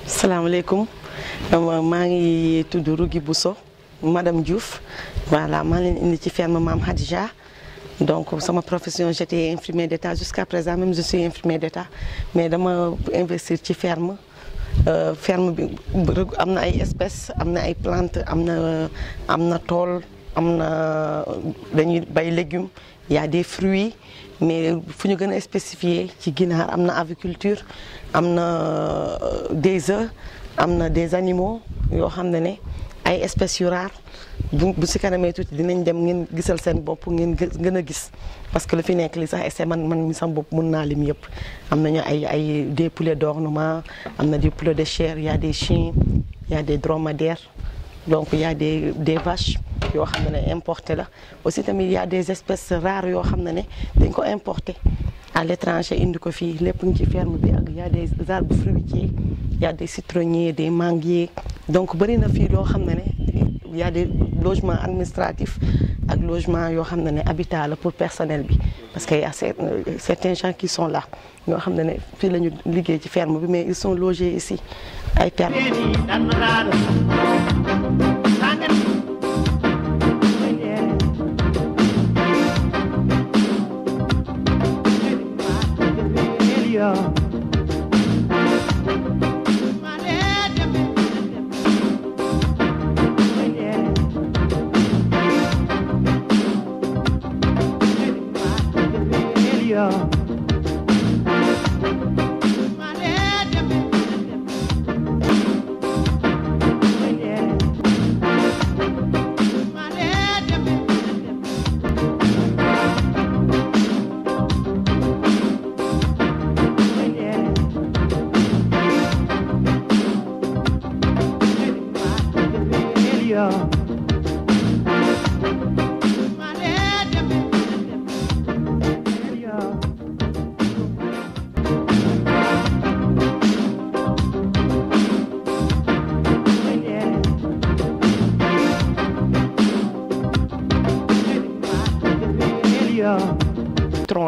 Salaamaaleykum maa ngi tudd Rougui Bousso madame Diouf voilà maa leen indi ci ferme Mame Khadija donc sama profession j'étais infirmière d'État jusqu'à présent même je suis infirmière d'État mais dama investir ci ferme bi am na ay espèces am na ay plantes am na tool am na dañuy bay légumes il y a des fruits mais fu ñu gën a spécifié ci ginaar am na aviculture am na des œufs am na des animaux yoo xam ne ay espèces yu rares bu si kanamee tuuti dinañ dem ngeen gisal seen bopp ngeen gën a gis parce que lu fi nekk li sax essai man mi sama bopp mën naa lim yëpp am nañu ay des poulets d'ornement am na des poulets de chair il y a des chiens il y a des dromadaires donc il y a des vaches yoo xam ne importé la aussi tamit il y a des espèces rares yoo xam ne dañ ko importé à l'étranger indi ko fii lépp ngi ci ferme bi ak il y a des arbres fruitiers il y a des citronniers des manguiers donc bëri na fii loo xam ne il y a des logements administratifs ak logements yoo xam ne habitat la pour personnel bi parce que y a certains gens qui sont là ñoo xam ne fii la ñu liggéey ci ferme bi mais ils sont logés ici ay pertes.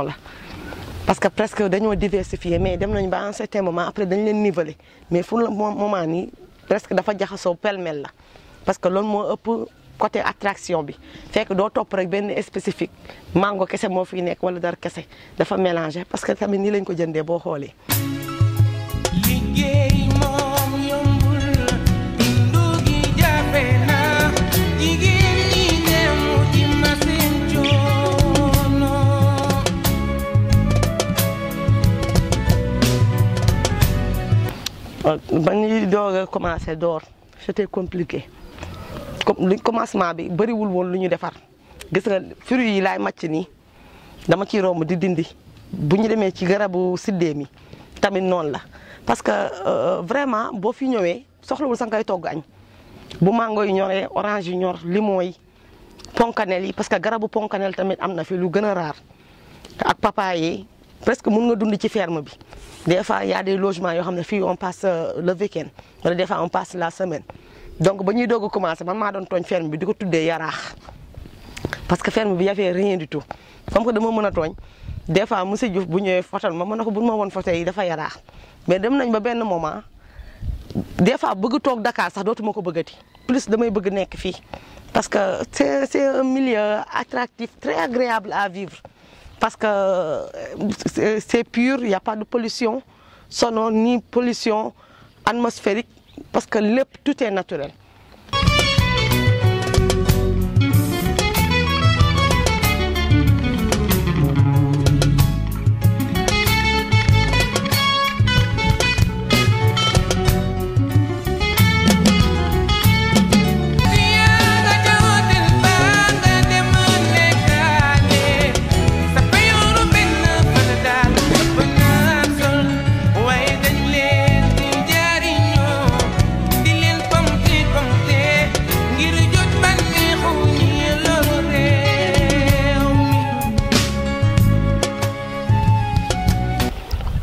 La parce que presque dañoo diversifier mais dem nañ ba à un certain moment après dañ leen niveler mais fu le moment nii presque dafa jaxasoo pêle-mêle la parce que loolu moo ëpp côté attraction bi fekk doo topp rek benn spécifique mango kese moo fi nekk wala dara kese dafa mélangé parce que tamit nii lañ ko jëndee boo xoolee. ba ñuy doog a commencé door c'était compliqué comme li commencement bi bëriwul woon lu ñu defar gis nga fruits yi laay màcc nii dama ciy romb di dindi bu ñu demee ci garabu siddee mi tamit noonu la parce que vraiment boo fi ñëwee soxlawul sax ngay togg añ bu mango yi ñoree orange yi ñor limon yi ponkanel yi parce que garabu ponkanel tamit am na fi lu gën a raar ak papaye yi presque mun nga dund ci ferme bi des fois il y a des logements yoo xam ne fii on passe le week-end wala des fois on passe la semaine donc ba ñuy doog a commencé man maa doon tooñ ferme bi di ko tuddee yaraax parce que ferme bi y avait rien du tout comme que dama mën a tooñ des fois monsieur Diouf bu ñëwee fotal ma mën na ko bu ma woon foto yi dafa yaraax mais dem nañ ba benn moment des fois bëgg toog Dakar sax dootuma ko bëggati plus damay bëgg nekk fii parce que c'est un milieu attractif très agréable à vivre. Parce que c'est pur, il n'y a pas de pollution sonore ni pollution atmosphérique, parce que tout est naturel.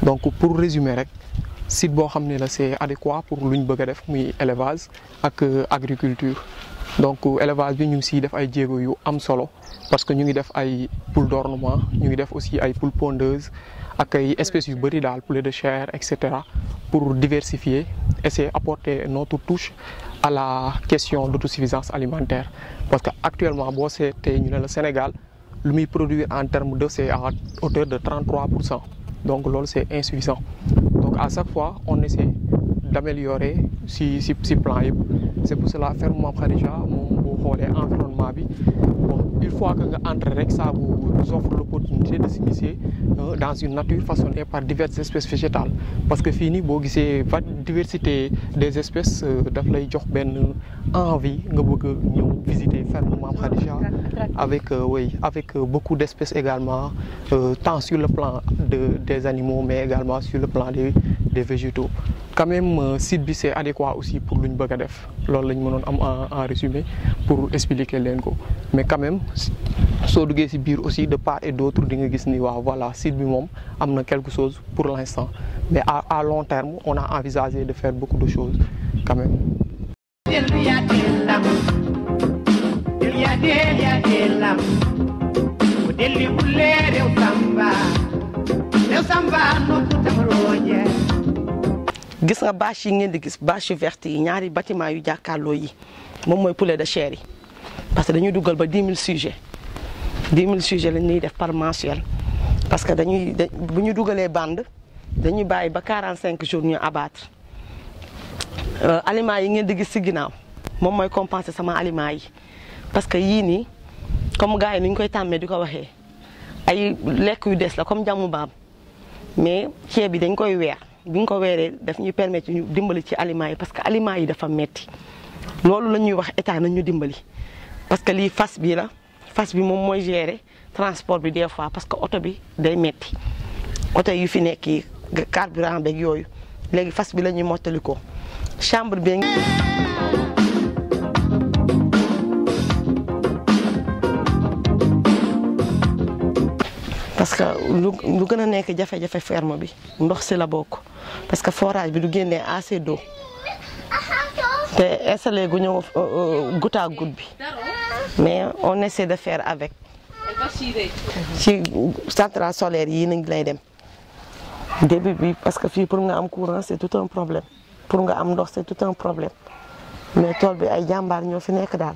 donc pour résumer rek site boo xam ne la c'est adéquat pour luñ bëgg a def muy élevage ak agriculture. donc élevage bi ñu ngi siy def ay jéego yu am solo parce que ñu ngi def ay poules d'ornement ñu ngi def aussi ay poules pondeuses ak ay espèces yu bëri daal poulet de chair et cetera pour diversifier essayer apporter notre touche à la question d'autosuffisance alimentaire. parce que actuellement boo seetee ñu ne le Sénégal lu muy produire en termes de c'est à hauteur de 33%. donc loolu c'est insuffisant donc à chaque fois on essaie d'améliorer si plan yëpp. c'est pour cela ferme Mame Khadija moom boo xoolee environnement bi bon une fois que nga entrer rek ça vous offre l'opportunité de s'immiscer dans une nature façonnée par diverses espèces végétales. parce que fii nii boo gisee diversité des espèces daf lay jox benn envie nga bëgg a ñëw visiter ferme Mame Khadija avec beaucoup d'espèces également tant sur le plan des animaux mais également sur le plan des végétaux. quand même site bi c'est adéquat aussi pour lu ñu bëgg a def loolu la ñu mënoon am en résumé pour expliquer leen ko mais quand même soo duggee ci biir aussi de part et d'autre di nga gis ni waaw voilà site bi moom am na quelque chose pour l'instant mais à long terme on a envisagé de faire beaucoup de choses quand même. gis nga bâche yi ngeen di gis bâche yu verte yi ñaari bâtiment yu jàkkaarloo yi moom mooy poulet de chair yi parce que dañuy dugal ba 10 000 sujets 10 000 sujets lañ ñuy def par mensuel parce que bu ñu dugalee bande dañuy bàyyi ba 45 jours ñu abattre aliments yi ngeen di gis ci ginnaaw moom mooy compenser sama aliments yi parce que yii nii comme gars yi ni ñu koy tàmmee di ko waxee ay lekk yu des la comme jàmmu baam mais ceeb bi dañ koy weer. bi nga ko weeree daf ñuy permettre ñu dimbali ci aliments yi parce que aliments yi dafa metti loolu la ñuy wax état nañ ñu dimbali parce que lii fas bi la fas bi moom mooy gérer transport bi des fois parce que oto bi day metti oto yu fi nekk yi carburant beeg yooyu léegi fas bi la ñuy mottali ko chambre bi parce que lu gën a nekk jafe-jafe ferme bi ndox si la bokk parce que forage bi du génnee assez d'eau te installé gu ñëw goutte à goutte bi mais on essaie de faire avec ci centrale solaire yi nañ lay dem début bi parce que fii pour nga am courant c'est tout un problème pour nga am ndox c'est tout un problème mais tool bi ay jàmbaar ñoo fi nekk daal.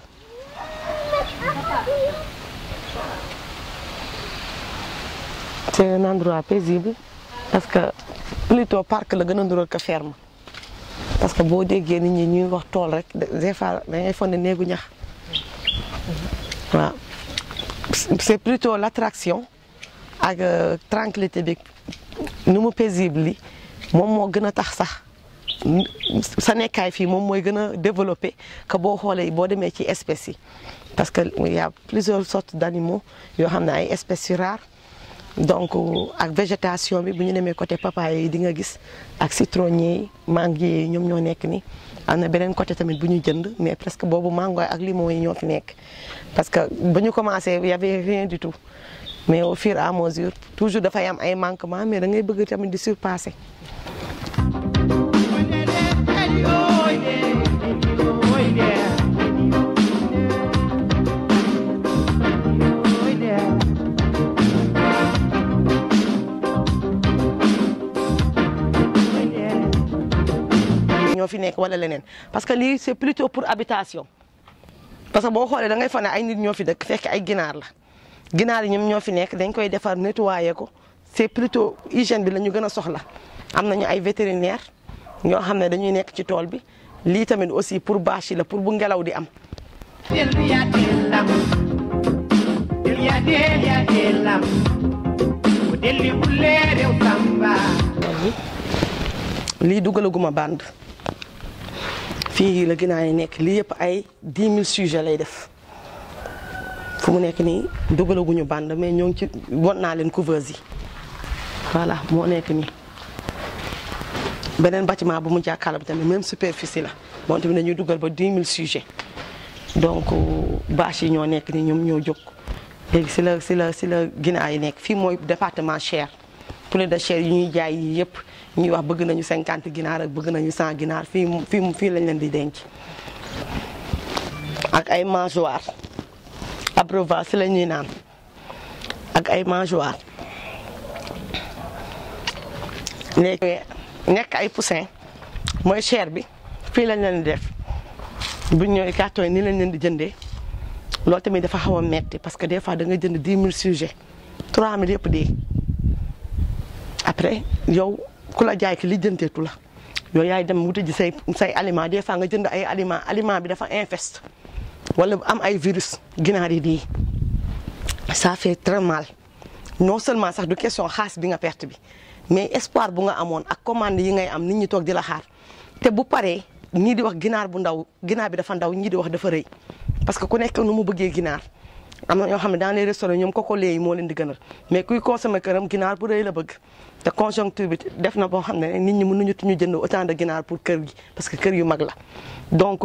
c'est un endroit paisible parce que plutôt parc la gën a ndural ko ferme parce que boo déggee nit ñi ñuy wax tool rek des fois da ngay fonde néegu ñax waaw c'est plutôt l'attraction ak tranquillité bi nu mu paisible li moom moo gën a tax sax sa nekkaay fii moom mooy gën a développé que boo xoolee boo demee ci espèces yi parce que il y a plusieurs sortes d'animaux yoo xam ne ay espèces yu rares donc ak végétation bi bu ñu demee côté papaye yi di nga gis ak citronnier yi manguier yi ñoom ñoo nekk ni am na beneen côté tamit bu ñu jënd mais presque boobu mango ak limon yi ñoo fi nekk parce que ba ñu commencé y avait rien du tout mais au fur et à mesure toujours dafay am ay manquements mais da ngay bëgg tamit di surpasser. ñoo fi nekk wala leneen parce que lii c'est plutôt pour habitation parce que boo xoolee da ngay fa ne ay nit ñoo fi dëkk fekk ay ginaar la ginaar yi ñoom ñoo fi nekk dañ koy defar nettoyer ko c'est plutôt hygiène bi la ñu gën a soxla am nañu ay vétérinaire ñoo xam ne dañuy nekk ci tool bi lii tamit aussi pour bâche yi la pour bu ngelaw di am. lii dugalaguma bande fii la ginaar yi nekk lii yëpp ay 10 000 sujets lay def fu mu nekk nii dugalaguñu bande mais ñoo ngi ci won naa leen couveuse yi voilà moo nekk nii beneen bâtiment bu mu jàkkaarloo bi tamit même superficie la moom tamit dañuy dugal ba 10 000 sujets donc bâche yi ñoo nekk nii ñoom ñoo jóg léegi si la ginaar yi nekk fii mooy département Cher poulet de chair yi ñuy jaay yi yëpp ñuy wax bëgg nañu 50 ginaar ak bëgg nañu 100 ginaar fii lañ leen di denc. ak ay mangeoire abreuvoir si la ñuy naan ak ay mangeoire léegi nekk ay poussin mooy chair bi fii lañ leen di def bu ñëwee carton yi nii lañ leen di jëndee loolu tamit dafa xaw a metti parce que des fois da nga jënd 10 000 sujets 3 000 yëpp dee après yow ku la jaay ki li jënteetu la yow yaay dem wuti ji say aliment des fois nga jënd ay aliment bi dafa infeste wala am ay virus ginaar yi di ça fait très mal non seulement sax du question xaas bi nga perte bi mais espoir bu nga amoon ak commande yi ngay am nit ñi toog di la xaar te bu paree ñii di wax ginaar bu ndaw ginaar bi dafa ndaw ñii di wax dafa rëy parce que ku nekk nu mu bëggee ginaar am na ñoo xam ne dans les restaurants ñoom koko léegi moo leen di gënal mais kuy consommer këram ginaar bu rëy la bëgg te conjoncture bi def na boo xam ne nit ñi mënuñu ñu jënd autant de ginaar pour kër gi parce que kër yu mag la donc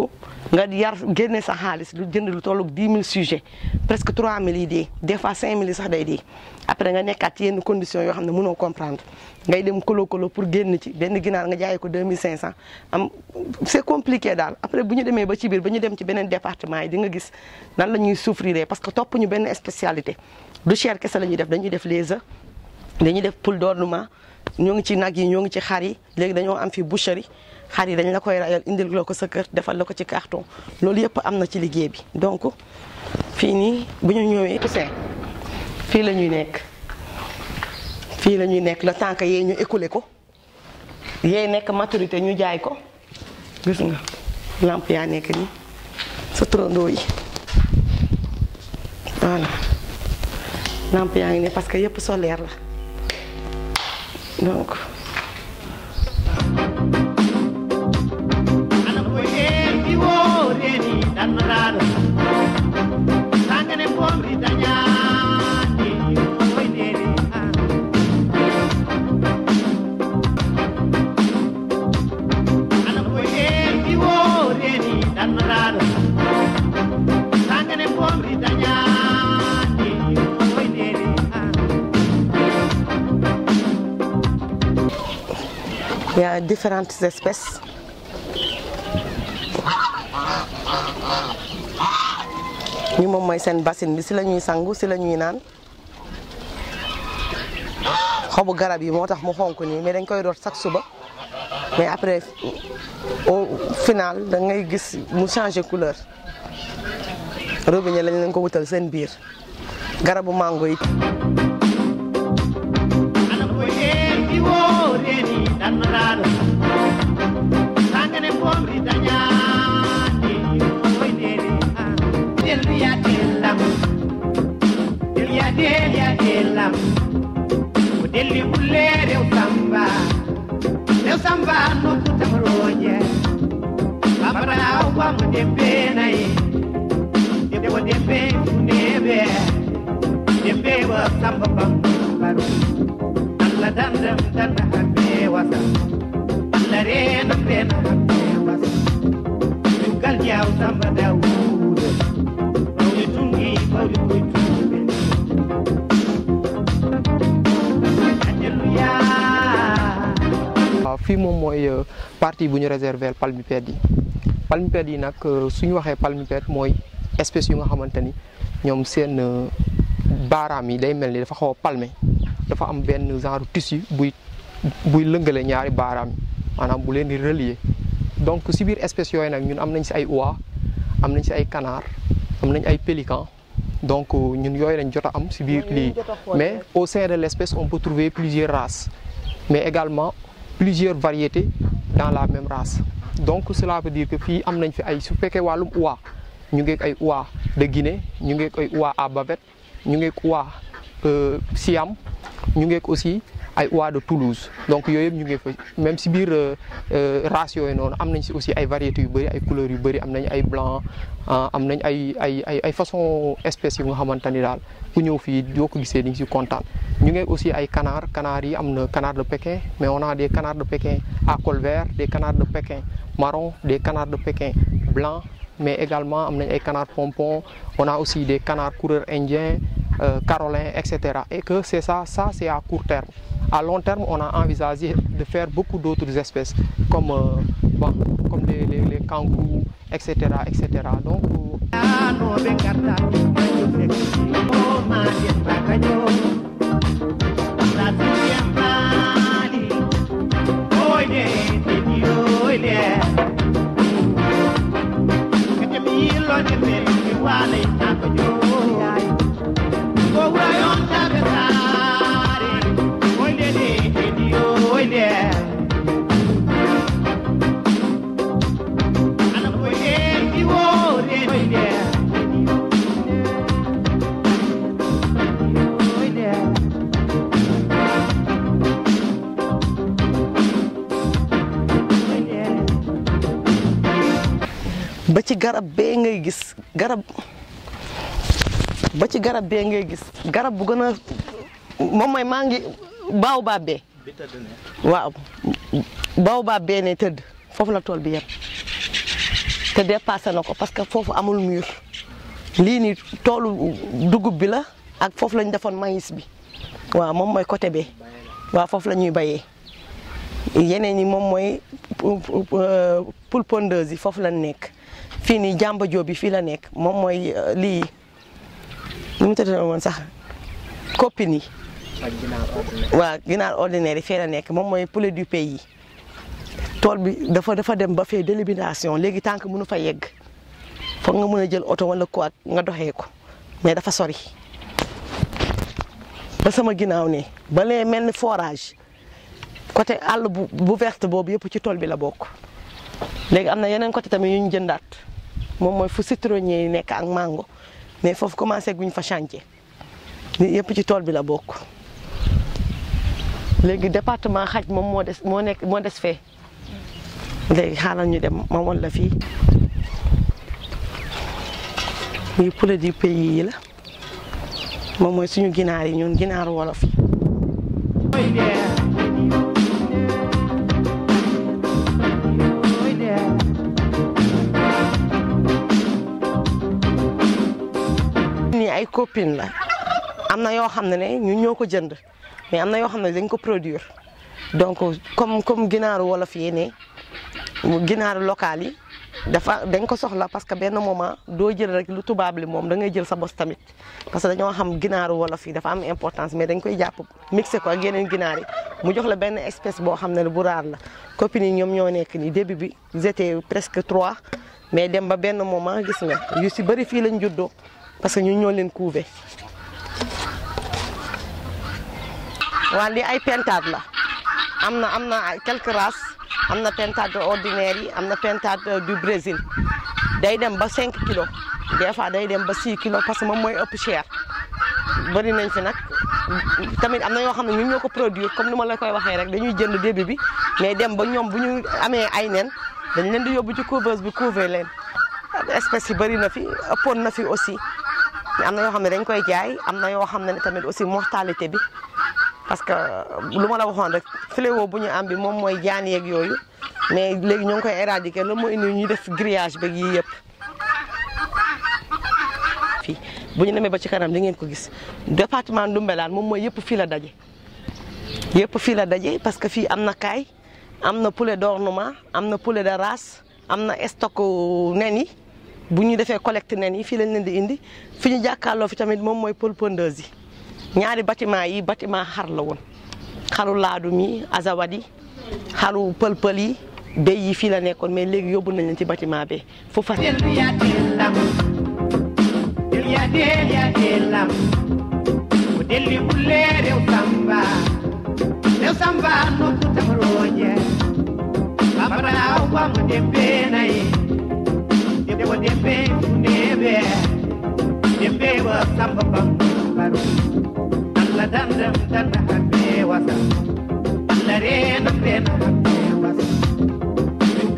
nga yar génne sa xaalis lu jënd lu tollu 10 000 sujets presque 3 000 yi dee des fois 5 000 yi sax day dee après nga nekkaat ci yenn conditions yoo xam ne mënoo comprendre ngay dem kolo pour génn ci benn ginaar nga jaayee ko 2500 am c'est compliqué daal après bu ñu demee ba ci biir ba ñu dem ci beneen département yi di nga gis nan la ñuy souffrir parce que topp ñu benn spécialité du chair kese la ñuy def dañuy def les œufs dañuy def poule d'ornement ñoo ngi ci nag yi ñoo ngi ci xar yi léegi dañoo am fi boucherie xar yi dañ la koy rayal indil la ko sa kër defal la ko ci carton loolu yëpp am na ci liggéey bi donc fii nii bu ñu ñëwee poussin fii la ñuy nekk le temps que yee ñu écoulé ko yee nekk maturité ñu jaay ko gis nga lampe yaa nekk nii sa trondo yi voilà lampe yaa ngi ne parce que yëpp solaire la donc il y a différentes espèces. Ñu moom mooy seen bassine bi si la ñuy sangu si la ñuy naan xobu garab yi moo tax mu xonk nii mais dañ koy root chaque suba mais après au final da ngay gis mu changer couleur robinet lañ leen ko wutal seen biir garabu mango yi. Deli bulere samba no kutaroje babara wa mudembe nai debo dembe nebe dembe wa samba bambaro alla dandam danda habe wasa alla re na pena habe wasa dugal jaw samba dawud bawli tungi bawli kuitu fii moom mooy partie bu ñu réserver palmipèdes yi palmipèdes yi nag suñu waxee palmipède mooy espèce yu nga xamante ni ñoom seen baaraam yi day mel ni dafa xaw a palmé dafa am benn genre tissu buy lëngale ñaari baaraam yi maanaam bu leen di relier donc si biir espèces yooyu nag ñun am nañ si ay oie am nañ si ay canard am nañ ay pélican donc ñun yooyu lañ jot a am si biir lii mais au sein de l'espèce on peut trouver plusieurs races mais également plusieurs variétés dans la même race donc cela veut dire que fii am nañ fi ay su fekkee wàllum oie ñu ngi ay oie de Guinée ñu ngi ay oie à bavette ñu ngi oie Siam ñu ngi aussi ay oie de Toulouse donc yooyu yëpp ñu ngi fa même si biir race yooyu noonu am nañ si aussi ay variétés yu bëri ay couleurs yu bëri am nañ ay blanc am nañ ay façon espèces yu nga xamante ni daal ku ñëw fii yoo ko gisee di nga si kontaan ñu ngi aussi ay canards yi am na canard de Pékin mais on a des canards de Pékin à col vert des canards de Pékin marron des canards de Pékin blanc mais également am nañ ay canards pompons on a aussi des canards coureurs indiens carolins etc et que c'est ça c'est à court terme à long terme, on a envisagé de faire beaucoup d'autres espèces, comme, comme les kangourous, etc. etc. Donc, ba ci garab bee ngay gis garab ba ci garab bee ngay gis garab bu gën a moom mooy maa ngi baobab bee waaw baobab bee ne tëdd foofu la tool bi yem te dépassé na ko parce que foofu amul mur lii nii toolu dugub bi la ak foofu lañ defoon maïs bi waaw moom mooy côté bee waaw foofu la ñuy bayee yeneen ñi moom mooy poule pondeuse yi foofu la nekk. fii nii jàmba joo bi fii la nekk moom mooy lii nu mu tëddee woon sax copine yi waaw ginaar ordinaire yi fii la nekk moom mooy poulet du pays yi tool bi dafa dem ba fee délimitation léegi tànk mënu fa yegg foog nga mën a jël oto wala quoi nga doxee ko mais dafa sori ba sama ginnaaw ne ba lee mel ni forage côté àll bu verte boobu yëpp ci tool bi la bokk léegi am na yeneen côté tamit yu ñu jëndaat moom mooy fu citronnier yi nekk ak mango mais foofu commencé guñ fa chantier lii yëpp ci tool bi la bokk léegi département xaj moom moo des fee léegi xaaral ñu dem ma won la fii lii poulet du pays yi la moom mooy suñu ginaar yi ñun ginaaru wolof yi ay copine la am na yoo xam ne ñun ñoo ko jënd mais am na yoo xam ne dañ ko produire donc comme ginaaru wolof yi ne ginaaru local yi dañ ko soxla parce que benn moment doo jël rek lu tubaab li moom da ngay jël sa bos tamit parce que dañoo xam ginaaru wolof yi dafa am importance mais dañ koy jàpp mixé ko ak yeneen ginaar yi mu jox la benn espèce boo xam ne bu raar la copines yi ñoom ñoo nekk ni début bi ils étaient presque 3 mais dem ba benn moment gis nga yu si bëri fii lañ juddoo parce que ñun ñoo leen couvé waa lii ay pentade la am na quelques races am na pentade ordinaire yi am na pentade du Brésil day dem ba 5 kilos des fois day dem ba 6 kilos parce que moom mooy ëpp cher bëri nañ fi nag tamit am na yoo xam ne ñun ñoo ko produire comme ni ma la koy waxee rek dañuy jënd début bi mais dem ba ñoom bu ñu amee ay nen dañ leen di yóbbu ci couveuse bi couver leen espèces yi bëri na fi ëppoon na fi aussi am na yoo xam ne dañ koy jaay am na yoo xam ne tamit aussi mortalité bi parce que lu ma la waxoon rek fléau bu ñu am bi moom mooy jaan yeeg yooyu mais léegi ñoo ngi koy éradiquer loolu moo indi ñu def grillage beeg yii yëpp. fii bu ñu demee ba ci kanam di ngeen ko gis département Ndoumbelane moom mooy yëpp fii la daje yëpp fii la daje parce que fii am na kaay am na poulet d'ornement am na poulet de race am na stock nen yi. bu ñu defee collecte nen yi fii lañ leen di indi fi ñu jàkkaarloo fi tamit moom mooy poule pondeuse yi ñaari bâtiment yi bâtiment xar la woon xaru laadum yi azawadi xaru pël-pël yi béy yi fii la nekkoon mais léegi yóbbu nañ leen ci bâtiment bi fu fa Devo dembe funebe dembe wa samba bambaru alla dandam danda habe wasa alla rena habe wasa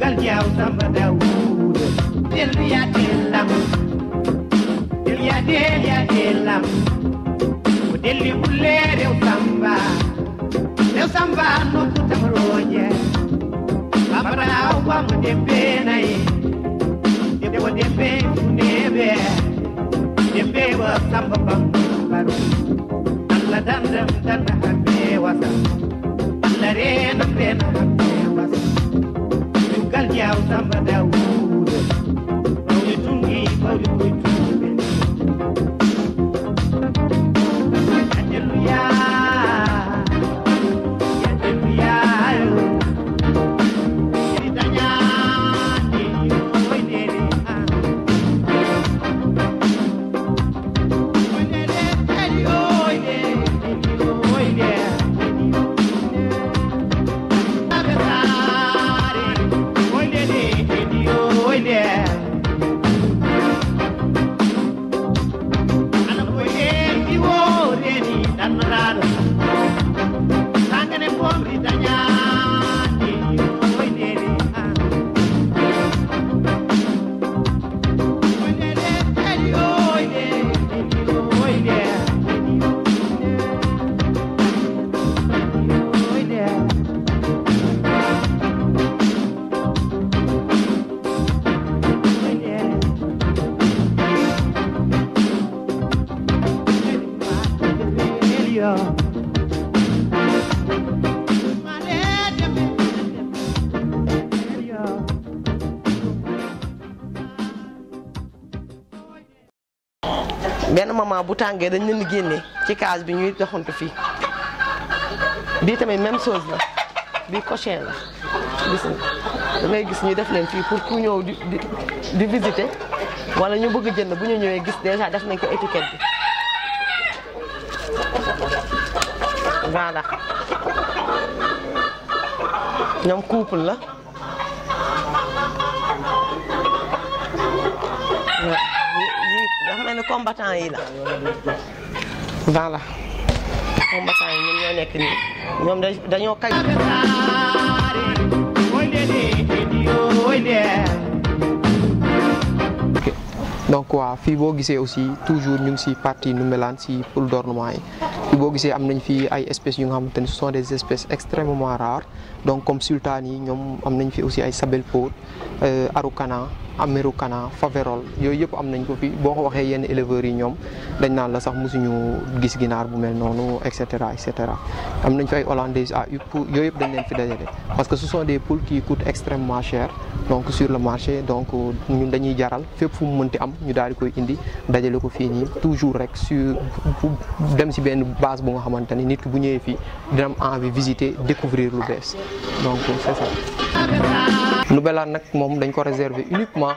gal jaw samba dawud del ya delam delli bulle rew samba no kutamroje babara wa mo dembe nay Devo dembe funebe dembe wa samba bambaru alla dandam danda habe wasa Allah rena rena wasa gal jaw samba dawud rawli tungi bawli koy tumbe hallelujah benn moment bu tàngee dañ leen génne ci case bi ñuy doxantu fii bii tamit même chose la bii cochin la gis nga da ngay gis ñu def leen fii pour ku ñëw di visiter wala ñu bëgg jënd bu ñu ñëwee gis déjà def nañ ko étiquette bi voilà ñoom couple la dafa mel ni combattant yi la voilà combattant yi ñoom ñoo nekk nii ñoom dañoo kay donc waaw fii boo gisee aussi toujours ñu ngi si partie Ndoumbelane si poule d'ornement yi fii boo gisee am nañ fi ay espèces yu nga xamante ne ce sont des espèces extrêmement rares donc comme sultan yi ñoom am nañ fi aussi ay sabelpot araucana américana faverolles yooyu yëpp am nañ ko fi boo ko waxee yenn éleveurs yi ñoom dañ naan la sax mosuñu gis ginaar bu mel noonu et cetera et cetera am nañ fi ay hollandaises à yooyu yëpp dañ leen fi dajale parce que ce sont des poules qui coûtent extrêmement cher donc sur le marché donc ñun dañuy jaral fépp fu mu mënti am ñu daal di koy indi dajale ko fii nii toujours rek sur dem si benn base bu nga xamante ni nit ki bu ñëwee fii dina am envie visiter découvrir lu bees donc c'est ça. Ndoumbelane nag moom dañ ko réserver uniquement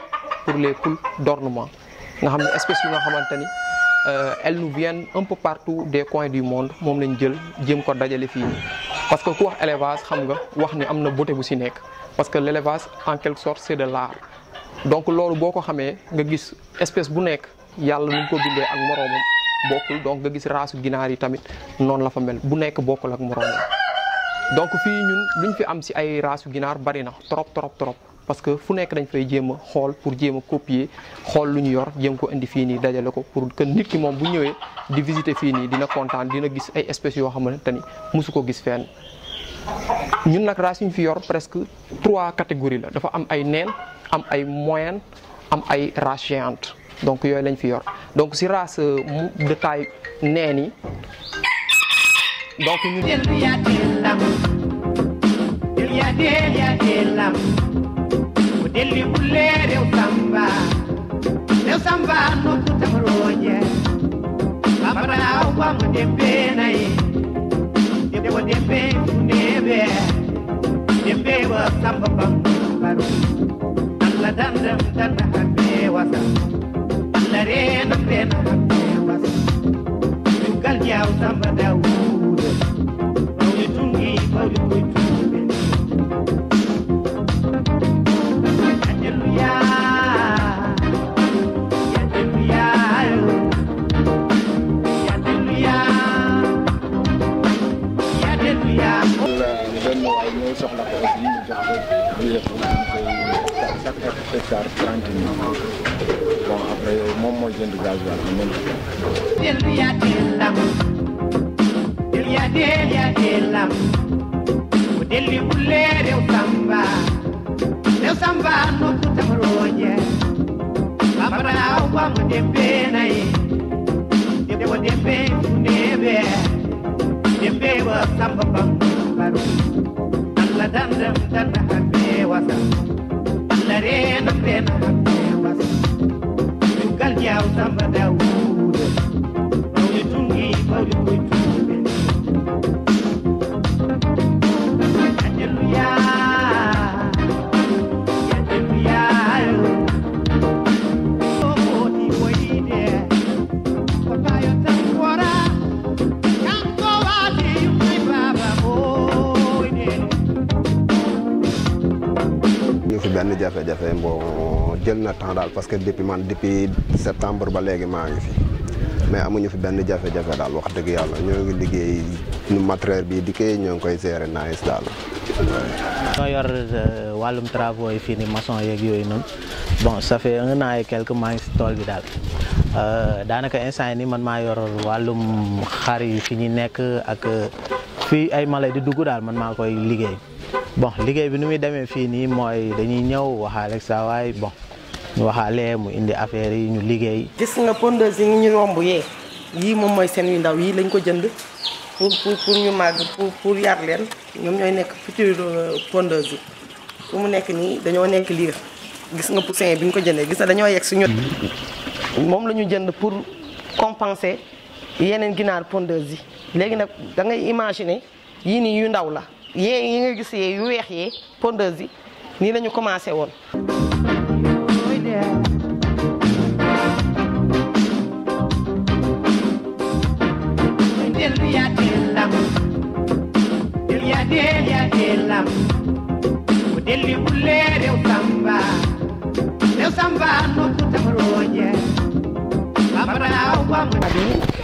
pour les poules d'ornement nga xam ne espèces yu nga xamante ni elles nous viennent un peu partout des coins du monde moom lañ jël jéem ko dajale fii nii parce que ku wax élevage xam nga wax ni am na beauté bu si nekk parce que l'élevage en quelque sorte c'est de l'art donc loolu boo ko xamee nga gis espèce bu nekk yàlla nu ko bindee ak moroomam bokkul donc nga gis raasu ginaar yi tamit noonu la fa mel bu nekk bokkul ak moroomam donc fii ñun luñ fi am si ay raasu ginaar bari na trop parce que fu nekk dañ fay jéem a xool pour jéem a copier xool lu ñu yor jéem ko indi fii nii dajale ko pour que nit ki moom bu ñëwee di visiter fii nii dina kontaan dina gis ay espèces yoo xamante ni mosu ko gis fenn. ñun nag race yi ñu fi yor presque 3 catégories la dafa am ay neen am ay moyenne am ay race géante donc yooyu lañ fi yor donc si race de taille neen yi donc ñun. Delli bulle rew samba no kutamroje babara wa mo dembe nay debbo dembe nebe dembe wa samba bangaro alla dandam danda habe wasa alla rena rena habe wasa gal jaw samba dawud rawli tungi bawli koy tumbe soxla ko aussi ñu jox ko billet bu ñu koy chaque hectare 30 000 bon après moom mooy jënd gasoil bi même lam ko delli bulle rew samba no kutamroje babara wa mo dembe nay debbo dembe nebe dembe wa samba bambaru Allah dandam danda habbe wasa Allah rena rena habbe wasa dugal jaw samba dawud bawli tungi bawli koy tungi hallelujah benn jafe-jafe bon jël na temps daal parce que depuis septembre ba léegi maa ngi fi mais amuñu fi benn jafe-jafe daal wax dëgg yàlla ñoo ngi liggéey nu matériel bi dikkee ñoo ngi koy gérer nice daal. ñoo yor wàllum travaux yi fii ni maçon yeeg yooyu noonu bon ça fait 1 an et quelque maa ngi si tool bi daal daanaka instant yi ni man maa yor wàllum xar yi fi ñu nekk ak fii ay mala di dugg daal man maa koy liggéey. bon liggéey bi nu muy demee fii nii mooy dañuy ñëw waxaale saa waay bon ñu waxaale mu indi affaire yi ñu liggéey. gis nga pondeuse yi ñu romb yee yii moom mooy seen yu ndaw yii lañ ko jënd pour ñu màgg pour yar leen ñoom ñooy nekk future pondeuse yi fu mu nekk nii dañoo nekk liir gis nga poussin bi ñu ko jëndee gis nga dañoo yegg si ñun. moom la ñu jënd pour compenser yeneen ginaar pondeuse yi léegi nag da ngay imaginer yii nii yu ndaw la. yee yi nga gis yee yu weex yee pondeuse yi nii la ñu commencé woon.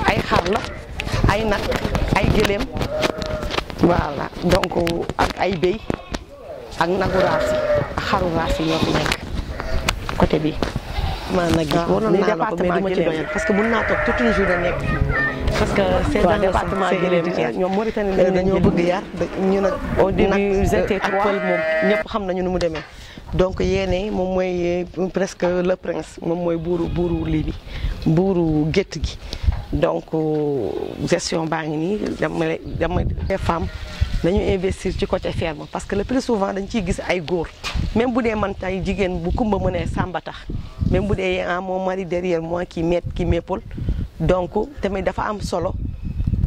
ay xar la ay nag ay gëléem. voilà donc ak ay béy ak nagu raas yi ak xaru raas yi ñoo fi nekk côté bi. man nag waroon naa la ko mais du ma ci doyal parce que mën naa toog toute une journée nekk parce que c'est dans le département de ñoom Mauritanie lañ dañoo bëgg yar ñu nag au début ak pël moom ñëpp xam nañu nu mu demee. donc yéene moom mooy presque le prince moom mooy buuru lii bi buuru gétt gi. donc gestion baa ngi nii dama les femmes dañu investir ci côté ferme parce que le plus souvent dañ ciy gis ay góor même bu dee man tey jigéen bu kumba mu ne sàmba tax même bu dee mon mari derrière moi qui m'épaule donc tamit dafa am solo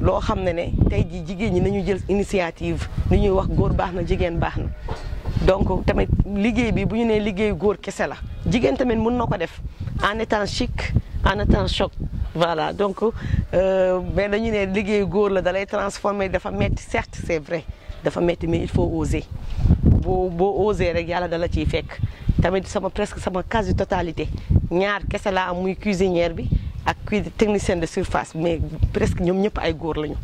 loo xam ne tey ji jigéen ñi nañu jël initiative li ñuy wax góor baax na jigéen baax na donc tamit liggéey bi bu ñu nee liggéeyu góor kese la jigéen tamit mën na ko def en étant chic en étant choc. voilà donc mais dañu ne liggéeyu góor la dalay transformer dafa metti certes c'est vrai dafa metti mais il faut oser boo oser rek yàlla dala ciy fekk tamit presque sama quasi totalité ñaar kese laa am muy cuisinière bi ak technicienne de surface mais presque ñoom ñëpp ay góor lañu.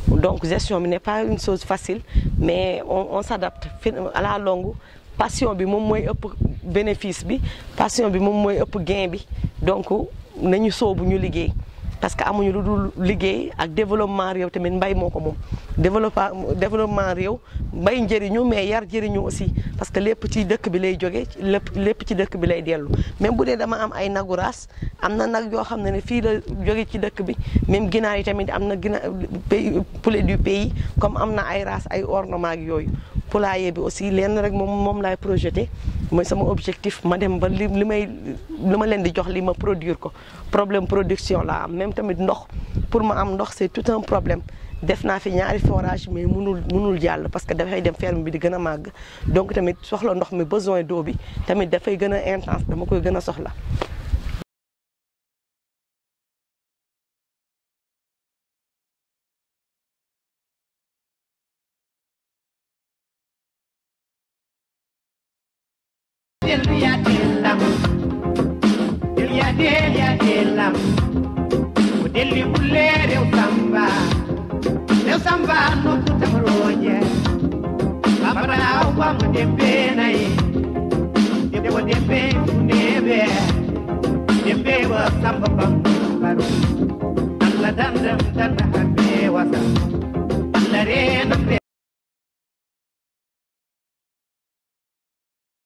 donc gestion bi n'est pas une chose facile mais on s'adapte à la longue passion bi moom mooy ëpp bénéfice bi passion bi moom mooy ëpp gain bi donc nañu soobu ñu liggéey parce que amuñu lu dul liggéey ak développement réew tamit mbay moo ko moom développement réew mbay njëriñu mais yar njëriñu aussi parce que lépp ci dëkk bi lay jóge lépp ci dëkk bi lay dellu même bu dee dama am ay nagu raas am na nag yoo xam ne fii la jóge ci dëkk bi même ginaar yi tamit am na poulet du pays comme am na ay raas ay ornement ak yooyu poulailler bi aussi lenn rek moom laay projeté mooy sama objectif ma dem ba li ma leen di jox li ma produire ko problème production la am même tamit ndox pour ma am ndox c'est tout un problème def naa fi ñaari forage mais mënul jàll parce que dafay dem ferme bi di gën a màgg donc tamit soxla ndox mi besoin d'eau bi tamit dafay gën a intense dama koy gën a soxla. Delli bulle rew samba no kutaroje babara wa mo dembe nay debbo dembe dembe wa samba bambaru Allah dandam danda habe wasa Allah rena